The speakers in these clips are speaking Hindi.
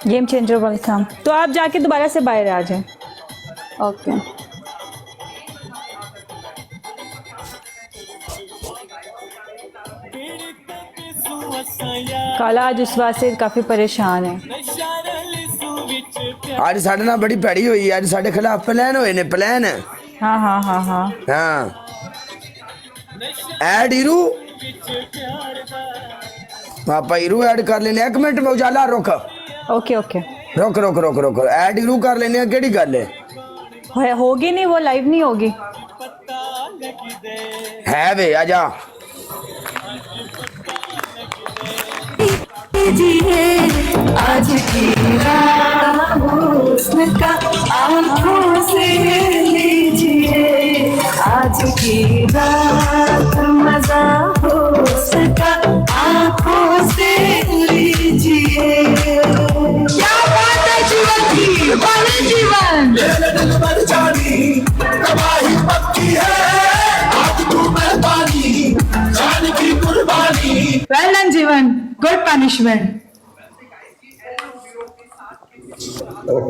Game changer welcome. तो आप जाके दोबारा से बाहर आ जाएं। ओके। काला आज उस बात से काफी परेशान है। आज साढ़े ना बड़ी भैड़ी हुई, आज साढ़े खिलाफ प्लान हुए ने, प्लान। हाँ हाँ हाँ हाँ हाँ ऐड हीरू पापा हीरू ऐड कर लेने। एक मिनट में उजाला रुक ओके ओके रुक रुक रुक रुक ऐड हीरू कर लेने। केड़ी गल होगी नहीं, वो लाइव नहीं होगी। है वे आजा। आज की रात हुस्न का आँखों से लीजिए, आज की रात मजा हुस्न का आँखों से लीजिए। क्या बात है जीवन की, वाले जीवन दिल पर जानी तबाही पक्की है, आज तू मेहरबानी जान की कुर्बानी। वेल डन जीवन, गुड पनिशमेंट।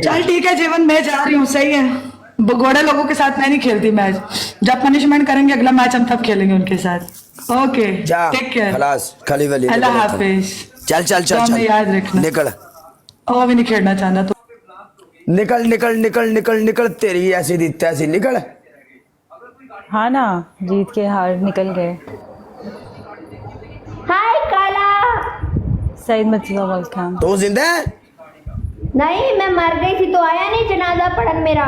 चल ठीक है जीवन, मैं जा रही हूँ। सही है, भगोड़े लोगों के साथ मैं नहीं खेलती मैच। जब पनिशमेंट करेंगे अगला मैच हम तब खेलेंगे उनके साथ। ओके जा टेक केयर, खलास खाली वाली। अल्लाह हाफिज। चल चल चल तो हमें याद चल रखना। निकल। वो भी नहीं खेलना चाहता तो निकल निकल निकल निकल निकल। तेरी ऐसी दी तैसी निकल। हाँ ना, जीत के हार निकल गए। हाय काला। सईद मचला वेलकम। तू जिंदा है? नहीं, मैं मर गई थी तो आया नहीं जनाजा पढ़न मेरा।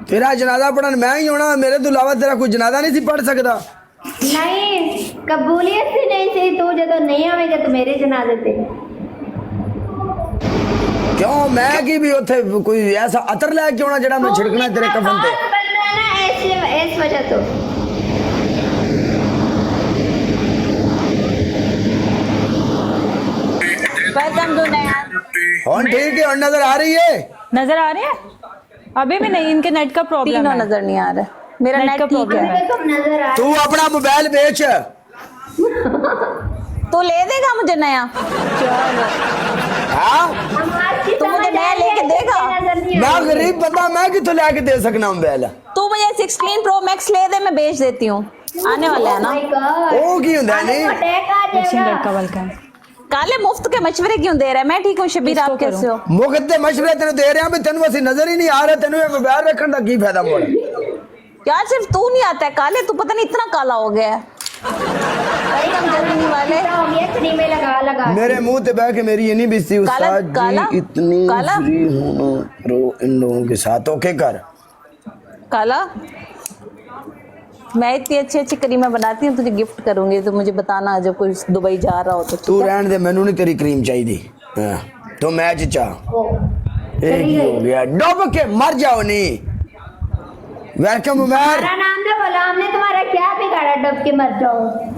तेरा जनाजा पढ़न मैं ही होना, मेरे तो अलावा तेरा कोई जनाजा नहीं सी पढ़ सकता। नहीं, कबूलियत से नहीं सही, तू जो नहीं आवेगा तो मेरे जनाजे से। क्यों मैं की भी उथे कोई ऐसा अतर लेके आना जड़ा मैं छिड़कना तेरे कफन पे। इस वजह तो वेलकम टू नया। और ठीक है, और नजर आ रही है? नजर आ रहे हैं? अभी भी नहीं, इनके नेट का प्रॉब्लम तीनों है। नजर नहीं आ रहा। मेरा नेट नेट का ठीक प्रॉब्लम है। है। तुम नजर आ तू अपना मोबाइल बेच। तो ले देगा मुझे नया? हाँ तू मुझे नया लेके देगा? मैं गरीब बंदा, मैं कितों लेके दे सकना मोबाइल? तू मुझे 16 प्रो मैक्स ले दे, मैं बेच देती हूँ। आने वाला है ना? ओ की हुंदा नहीं। क्वेश्चन लड़का वेलकम। काले मुफ्त के मशवरे क्यों दे रहा है? मैं ठीक हूँ शबीर, आप कैसे हो? मुफ्त दे मशवरे तेन दे रहे हैं, तेन असि नजर ही नहीं आ रहा। तेन मोबाइल रखने का की फायदा मोड़? यार सिर्फ तू नहीं आता है काले, तू पता नहीं इतना काला हो गया है। भाई हम जल्दी वाले मेरे मुंह पे बह के मेरी ये नहीं बिस्ती उस्ताद काला जी, इतनी काला फ्री होना रो इन लोगों के साथ। ओके कर काला, मैं इतनी अच्छी अच्छी करीमें बनाती हूँ, तुझे गिफ्ट करूंगी तो मुझे बताना जब कोई दुबई जा रहा हो तो। तू रहन दे, मैनू नहीं तेरी क्रीम चाहिए। हाँ तो मैच चाह एक ही हो गया, डूब के मर जाओ। नहीं वेलकम उमर। मेरा नाम तो बोला, हमने तुम्हारा क्या बिगाड़ा डब के मर जाओ।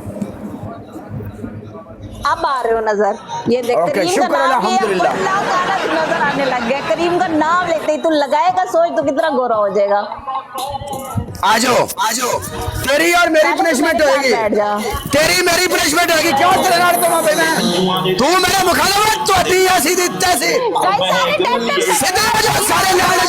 अब आ रहे हो नजर, ये देख ओके, करीम का शुक्र नाम लिया, अल्हम्दुलिल्लाह। वल्लाह ताला तू नजर आने लग गया। करीम का नाम लेते ही तू लगाएगा, सोच तू कितना गोरा हो जाएगा। आ जाओ तेरी और मेरी पनिशमेंट होगी। बैठ जा। तेरी मेरी पनिशमेंट होगी। क्यों तेरे नाल तो मैं तू मेरे मुखालफत तो दी ऐसी दी तैसी गाइस सारे टेप टेप सीधे हो जाओ सारे लाल